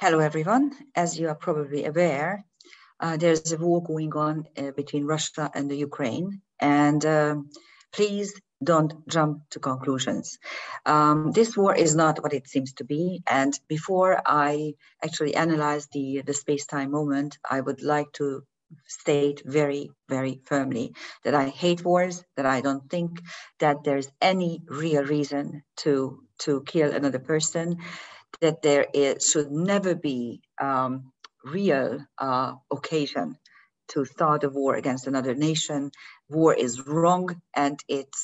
Hello, everyone. As you are probably aware, there's a war going on between Russia and the Ukraine, and please don't jump to conclusions. This war is not what it seems to be, and before I actually analyze the space-time moment, I would like to state very, very firmly that I hate wars, that I don't think that there's any real reason to kill another person, that should never be real occasion to start a war against another nation. War is wrong, and it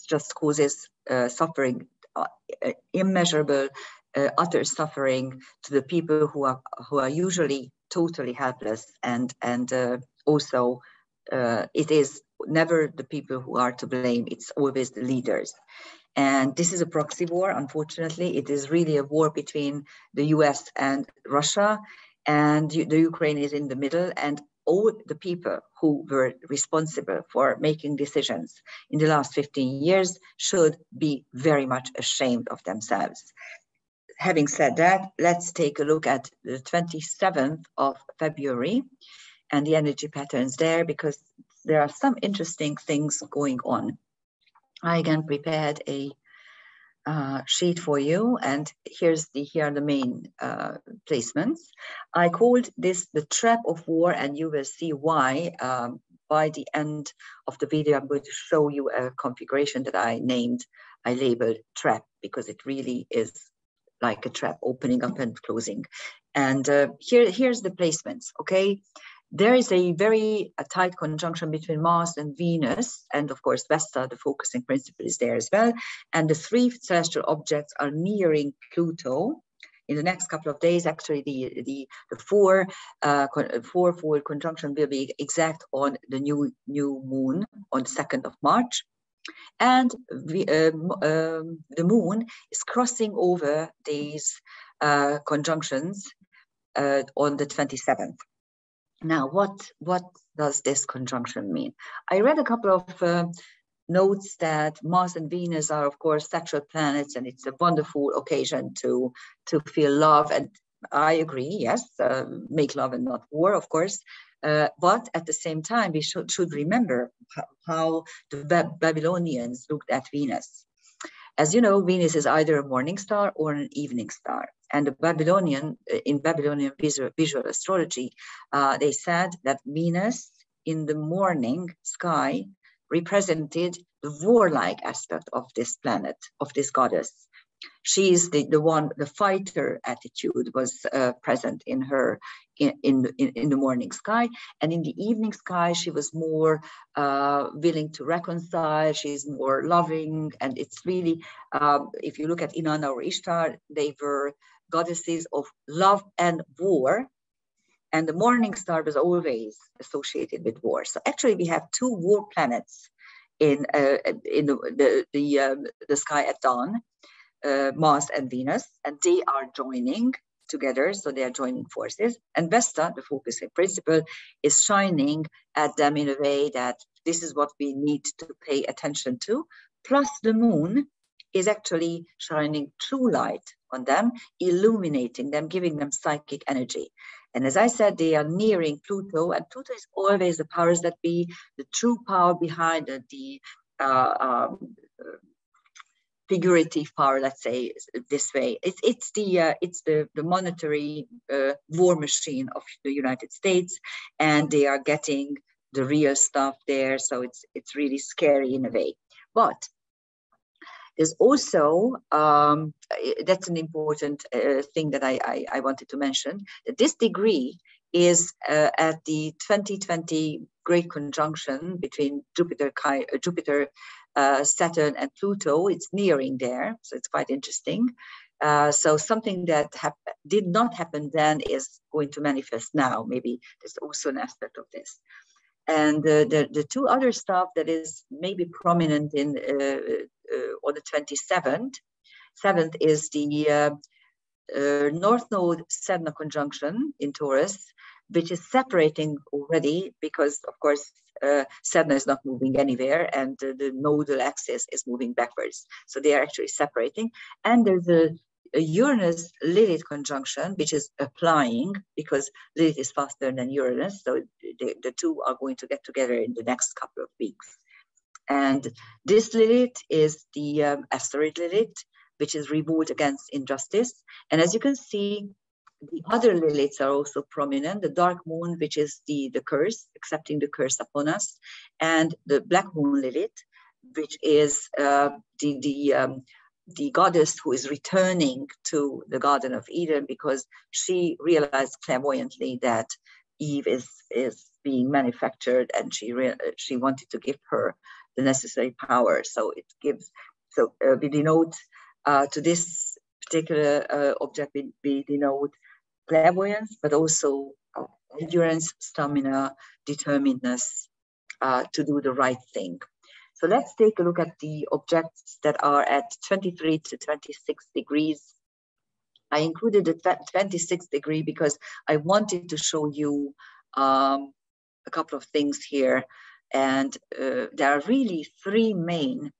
just causes suffering, immeasurable, utter suffering to the people who are usually totally helpless, and also it is never the people who are to blame. It's always the leaders. And this is a proxy war, unfortunately. It is really a war between the US and Russia, and the Ukraine is in the middle, and all the people who were responsible for making decisions in the last 15 years should be very much ashamed of themselves. Having said that, let's take a look at the 27th of February and the energy patterns there, because there are some interesting things going on. I again prepared a sheet for you, and here are the main placements. I called this the trap of war, and you will see why. By the end of the video, I'm going to show you a configuration that I labeled trap, because it really is like a trap, opening up and closing. And here's the placements, okay? There is a very tight conjunction between Mars and Venus, and of course Vesta, the focusing principle, is there as well. And the three celestial objects are nearing Pluto. In the next couple of days, actually, the fourfold conjunction will be exact on the new moon on the 2nd of March. And the moon is crossing over these conjunctions on the 27th. Now, what does this conjunction mean? I read a couple of notes that Mars and Venus are, of course, sexual planets, and it's a wonderful occasion to feel love. And I agree, yes, make love and not war, of course. But at the same time, we should remember how the Babylonians looked at Venus. As you know, Venus is either a morning star or an evening star. And in Babylonian visual astrology, they said that Venus in the morning sky represented the warlike aspect of this planet, of this goddess. She's the fighter attitude was present in her in the morning sky, and in the evening sky she was more willing to reconcile. She's more loving, and it's really if you look at Inanna or Ishtar, they were goddesses of love and war, and the morning star was always associated with war. So actually, we have two war planets in the sky at dawn. Mars and Venus, and they are joining together, so they are joining forces. And Vesta, the focusing principle, is shining at them in a way that this is what we need to pay attention to. Plus, the moon is actually shining true light on them, illuminating them, giving them psychic energy. And as I said, they are nearing Pluto, and Pluto is always the powers that be, the true power behind the figurative power, let's say this way. It's the monetary war machine of the United States, and they are getting the real stuff there. So it's really scary in a way. But there's also that's an important thing that I wanted to mention. That this degree is at the 2020 great conjunction between Jupiter, Saturn and Pluto. It's nearing there, so it's quite interesting. So something that did not happen then is going to manifest now. Maybe there's also an aspect of this. And the two other stuff that is maybe prominent in on the 27th is the North Node Sedna conjunction in Taurus, which is separating already because, of course, Sedna is not moving anywhere, and the nodal axis is moving backwards. So they are actually separating. And there's a Uranus-Lilith conjunction, which is applying, because Lilith is faster than Uranus, so the two are going to get together in the next couple of weeks. And this Lilith is the asteroid Lilith, which is revolt against injustice. And as you can see, the other Liliths are also prominent. The dark moon, which is the curse, accepting the curse upon us, and the black moon Lilith, which is the goddess who is returning to the Garden of Eden because she realized clairvoyantly that Eve is being manufactured, and she wanted to give her the necessary power. So it gives, so we denote to this particular object, we denote clairvoyance, but also endurance, stamina, determinedness to do the right thing. So let's take a look at the objects that are at 23 to 26 degrees. I included the 26 degree because I wanted to show you a couple of things here. And there are really three main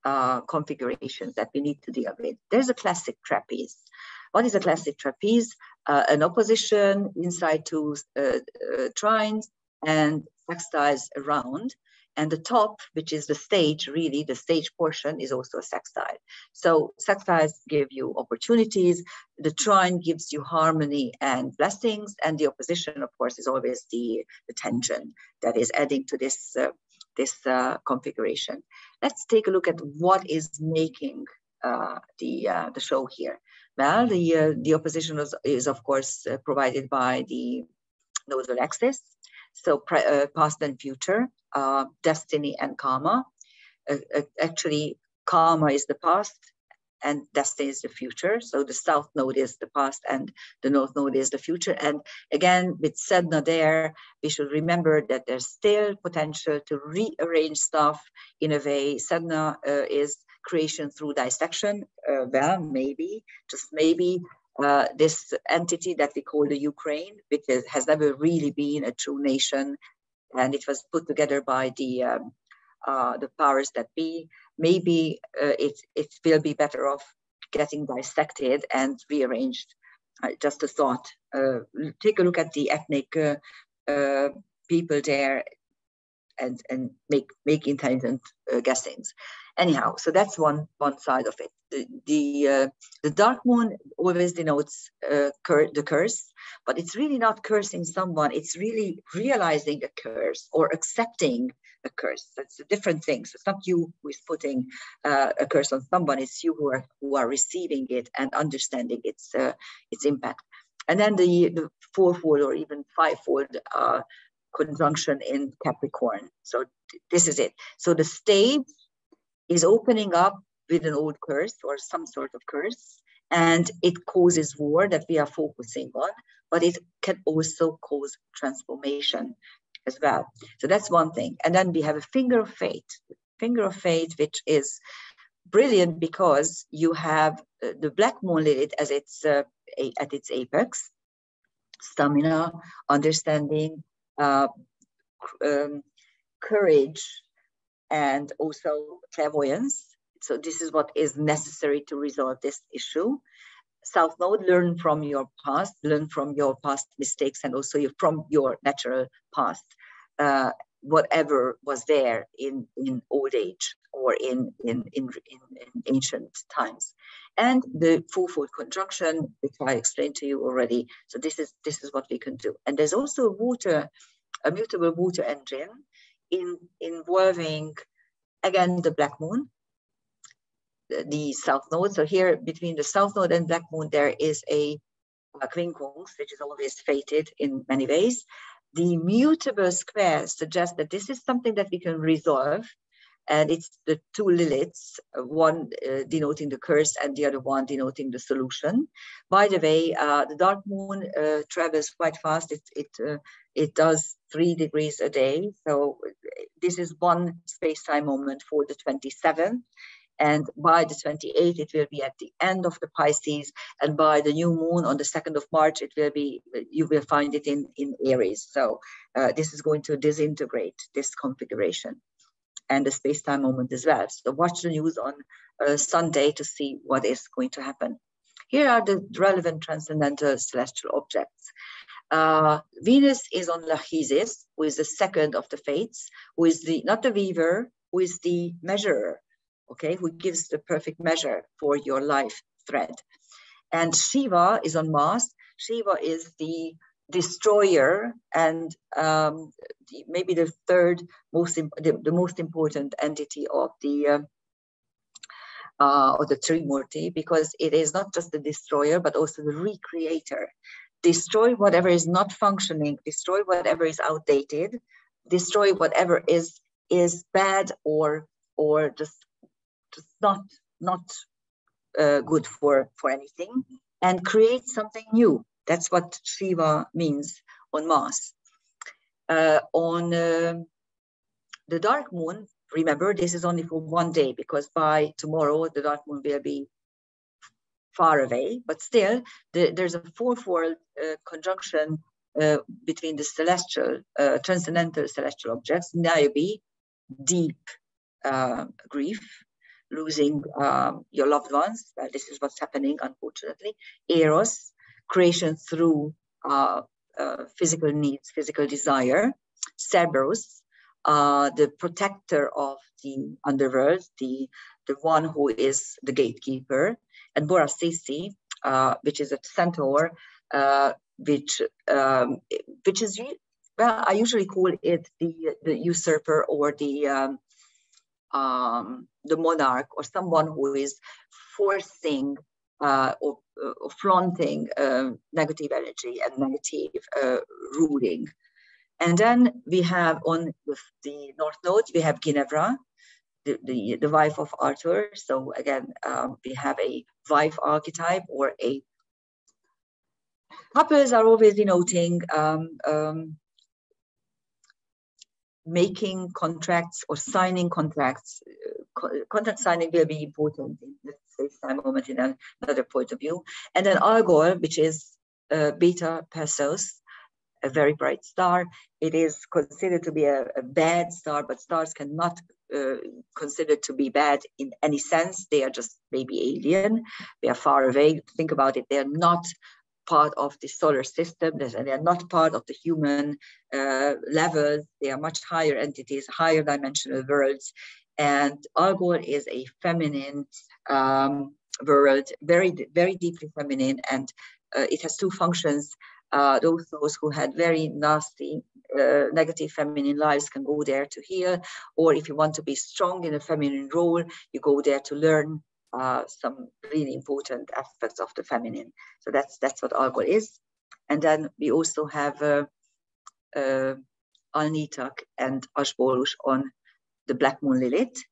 configurations that we need to deal with. There's a classic trapeze. What is a classic trapeze? An opposition inside two trines and sextiles around. And the top, which is the stage, really the stage portion, is also a sextile. So sextiles give you opportunities. The trine gives you harmony and blessings. And the opposition, of course, is always the tension that is adding to this configuration. Let's take a look at what is making the show here. Well, the opposition is of course provided by the nodal axis. So past and future, destiny and karma. Actually, karma is the past and destiny is the future. So the south node is the past and the north node is the future. And again, with Sedna there, we should remember that there's still potential to rearrange stuff in a way. Sedna is creation through dissection. Well, maybe, just maybe, this entity that we call the Ukraine, which has never really been a true nation, and it was put together by the powers that be. Maybe it will be better off getting dissected and rearranged. Just a thought. Take a look at the ethnic people there and make intelligent guessings. Anyhow, so that's one side of it. The dark moon always denotes the curse, but it's really not cursing someone. It's really realizing a curse or accepting a curse. That's a different thing. So it's not you who is putting a curse on someone. It's you who are receiving it and understanding its impact. And then the fourfold or even fivefold conjunction in Capricorn. So this is it. So the stage is opening up with an old curse or some sort of curse, and it causes war that we are focusing on, but it can also cause transformation as well. So that's one thing. And then we have a finger of fate. Finger of fate, which is brilliant because you have the black moon Lilith as its at its apex, stamina, understanding, courage, and also clairvoyance. So this is what is necessary to resolve this issue. South node, learn from your past, learn from your past mistakes, and also from your natural past, whatever was there in old age or in ancient times. And the fourfold conjunction, which I explained to you already. So this is what we can do. And there's also a mutable water engine involving, again, the black moon, the south node. So here between the south node and black moon, there is a quincunx, which is always fated in many ways. The mutable square suggests that this is something that we can resolve. And it's the two Liliths, one denoting the curse and the other one denoting the solution. By the way, the dark moon travels quite fast. It does 3 degrees a day. So this is one space-time moment for the 27th. And by the 28th, it will be at the end of the Pisces. And by the new moon on the 2nd of March, it will be, you will find it in Aries. So this is going to disintegrate this configuration and the space-time moment as well. So watch the news on Sunday to see what is going to happen. Here are the relevant transcendental celestial objects. Venus is on Lachesis, who is the second of the fates, who is not the weaver, who is the measurer, okay, who gives the perfect measure for your life thread. And Shiva is on Mars. Shiva is the destroyer and maybe the third the most important entity of the Trimurti, because it is not just the destroyer, but also the recreator. Destroy whatever is not functioning, destroy whatever is outdated, destroy whatever is bad or just not good for anything, and create something new. That's what Shiva means on Mars. On the dark moon, remember, this is only for one day, because by tomorrow the dark moon will be far away, but still there's a fourfold conjunction between the celestial, transcendental celestial objects. Niobe, deep grief, losing your loved ones. Well, this is what's happening, unfortunately. Eros, creation through physical needs, physical desire. Cerberus, the protector of the underworld, the one who is the gatekeeper. And Borasisi, which is a centaur, which is, well, I usually call it the usurper, or the monarch, or someone who is forcing or flaunting negative energy and negative ruling. And then we have on the north node, we have Ginevra, the wife of Arthur. So again, we have a wife archetype, or a couples are always denoting making contracts or signing contracts. Contract signing will be important in this time moment in another point of view. And then Algol, which is Beta Perseus, a very bright star. It is considered to be a bad star, but stars cannot considered to be bad in any sense. They are just maybe alien. They are far away. Think about it. They are not part of the solar system. They are not part of the human level. They are much higher entities, higher dimensional worlds. And Algol is a feminine world, very, very deeply feminine. And it has two functions. Those who had very nasty, negative feminine lives can go there to heal. Or if you want to be strong in a feminine role, you go there to learn some really important aspects of the feminine. So that's what Algol is. And then we also have Alnitak and Ashbolus on the Black Moon Lilith.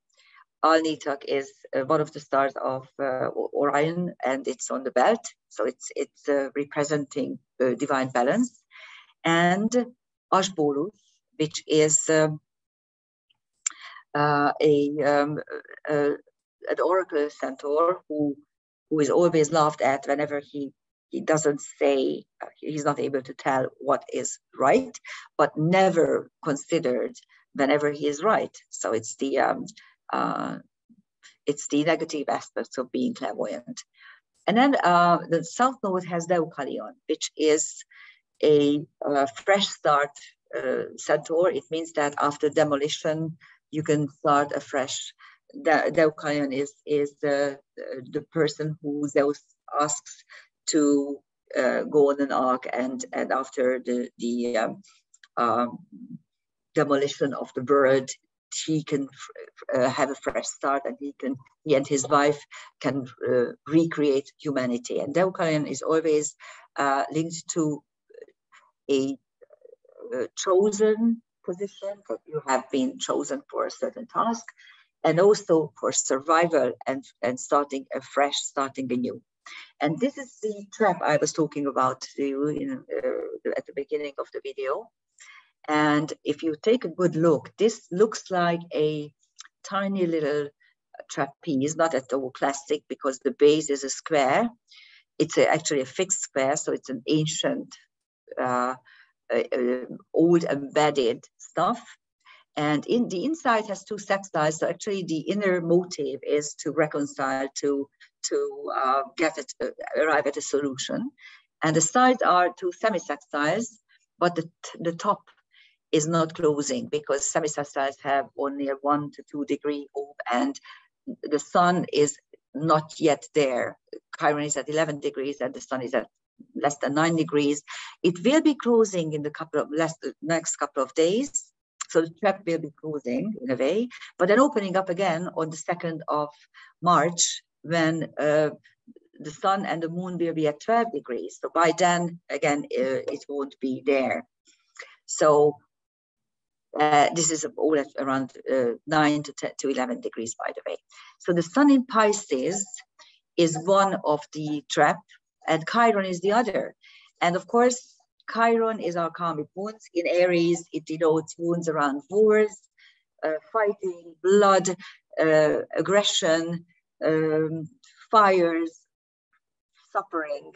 Alnitak is one of the stars of Orion, and it's on the belt. So it's representing divine balance. And Ashbolus, which is an oracle centaur who is always laughed at whenever he doesn't say, he's not able to tell what is right, but never considered whenever he is right. So it's the negative aspects of being clairvoyant. And then the south node has Deucalion, which is a fresh start centaur. It means that after demolition, you can start afresh. Deucalion is the person who Zeus asks to go on an ark, and after the demolition of the world, he can have a fresh start, and he and his wife can recreate humanity. And Deucalion is always linked to a chosen position, that you have been chosen for a certain task, and also for survival and starting afresh, starting anew. And this is the trap I was talking about to you at the beginning of the video. And if you take a good look, this looks like a tiny little trapeze, not at all classic, because the base is a square. It's actually a fixed square, so it's an ancient, old embedded stuff. And in the inside has two sextiles, so actually the inner motive is to reconcile to arrive at a solution. And the sides are two semisextiles, but the top is not closing because semisextiles have only a 1 to 2 degree orb, and the sun is not yet there. Chiron is at 11 degrees and the sun is at less than 9 degrees. It will be closing in the next couple of days. So the trap will be closing in a way, but then opening up again on the 2nd of March when the sun and the moon will be at 12 degrees. So by then, again, it won't be there. So this is all at around 9 to 11 degrees, by the way. So the sun in Pisces is one of the trap, and Chiron is the other. And of course, Chiron is our karmic wounds. In Aries, it denotes wounds around wars, fighting, blood, aggression, fires, suffering.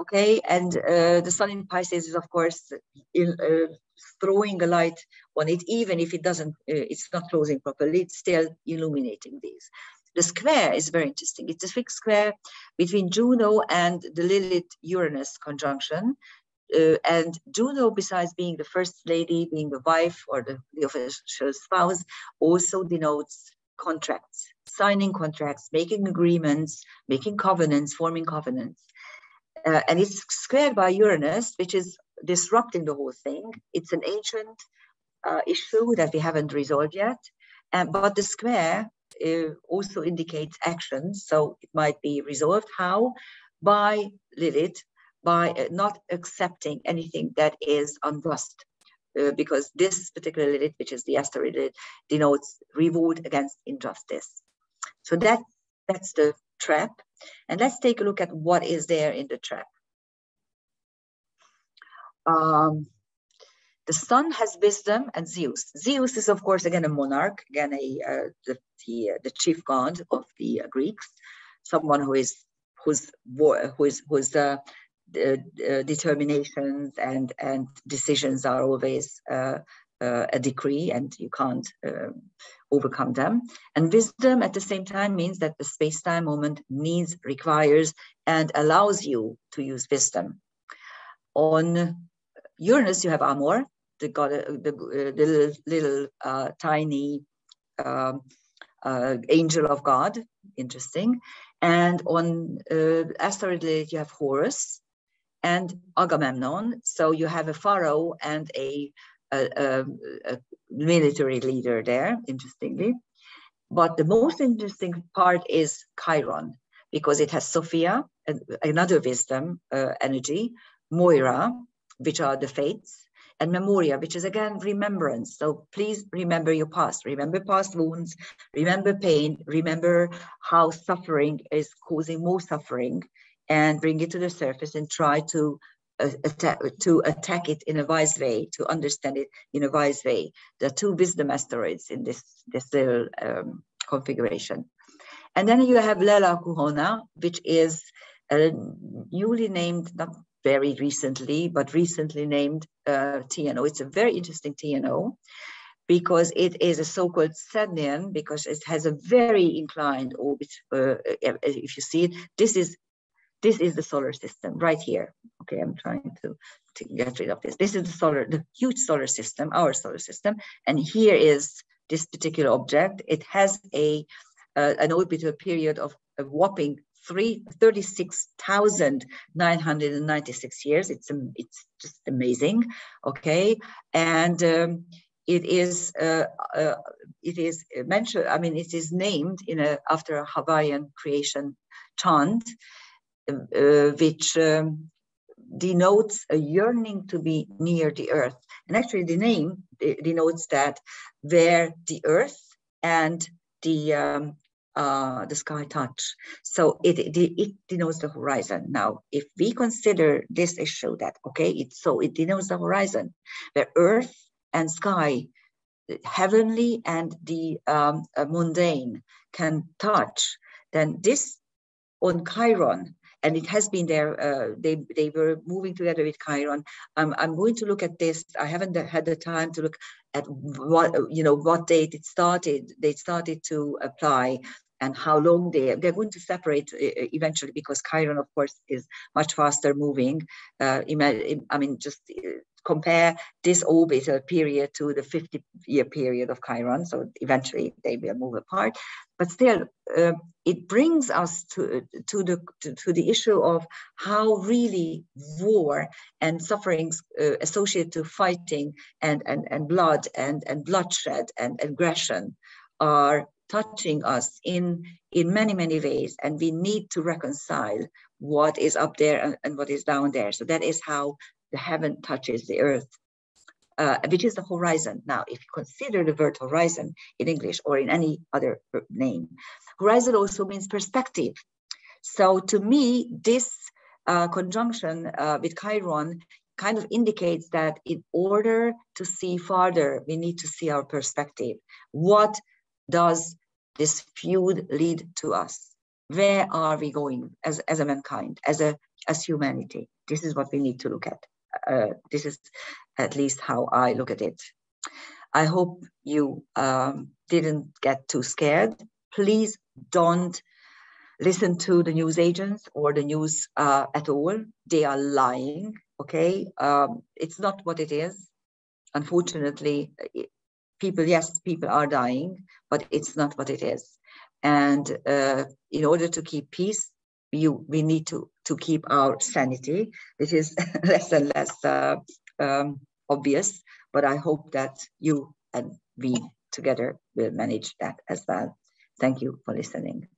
Okay, and the sun in Pisces is, of course, throwing a light on it, even if it doesn't, it's not closing properly, it's still illuminating these. The square is very interesting. It's a fixed square between Juno and the Lilith-Uranus conjunction. And Juno, besides being the first lady, being the wife or the official spouse, also denotes contracts, signing contracts, making agreements, making covenants, forming covenants. And it's squared by Uranus, which is disrupting the whole thing. It's an ancient issue that we haven't resolved yet. But the square also indicates action. So it might be resolved. How? By Lilith, by not accepting anything that is unjust. Because this particular Lilith, which is the asteroid Lilith, denotes revolt against injustice. So that's the trap. And let's take a look at what is there in the trap. The sun has wisdom and Zeus. Zeus is, of course, again a monarch, again the chief god of the Greeks, someone whose determinations and decisions are always a decree, and you can't overcome them. And wisdom at the same time means that the space-time moment requires and allows you to use wisdom. On Uranus, you have Amor, the god, the little tiny angel of God, interesting. And on asteroid Lilith, you have Horus and Agamemnon. So you have a pharaoh and a military leader there, interestingly. But the most interesting part is Chiron, because it has Sophia, another wisdom energy, Moira, which are the fates, and Memoria, which is again remembrance. So please remember your past, remember past wounds, remember pain, remember how suffering is causing more suffering, and bring it to the surface and try to attack it in a wise way, to understand it in a wise way. There are two wisdom asteroids in this little configuration. And then you have Lela Kuhona, which is a newly named, not very recently, but recently named TNO. It's a very interesting TNO because it is a so-called Sednian, because it has a very inclined orbit. If you see it, this is the solar system right here. Okay, I'm trying to get rid of this. This is the huge solar system, our solar system. And here is this particular object. It has an orbital period of a whopping 36,996 years. It's just amazing. Okay, and it is mentioned. I mean, it is named after a Hawaiian creation chant, which denotes a yearning to be near the earth. And actually the name denotes that where the earth and the sky touch. So it denotes the horizon. Now, if we consider this issue that, okay, it denotes the horizon, where earth and sky, heavenly and the mundane can touch, then this on Chiron, and it has been there, they were moving together with Chiron. I'm going to look at this. I haven't had the time to look at what date it started. They started to apply and how long they're going to separate eventually, because Chiron, of course, is much faster moving. I mean, just compare this orbital period to the 50-year period of Chiron. So eventually they will move apart. But still, it brings us to the issue of how really war and sufferings associated to fighting and blood and bloodshed and aggression are touching us in many ways, and we need to reconcile what is up there and what is down there. So that is how the heaven touches the earth, which is the horizon. Now, if you consider the word horizon in English or in any other name, horizon also means perspective. So to me, this conjunction with Chiron kind of indicates that in order to see farther, we need to see our perspective. What does this feud lead to us? Where are we going as a mankind, as humanity? This is what we need to look at. This is at least how I look at it. I hope you didn't get too scared. Please don't listen to the news agents or the news at all. They are lying, okay? It's not what it is. Unfortunately, people are dying, but it's not what it is. And in order to keep peace, we need to keep our sanity, which is less and less obvious. But I hope that you and we together will manage that as well. Thank you for listening.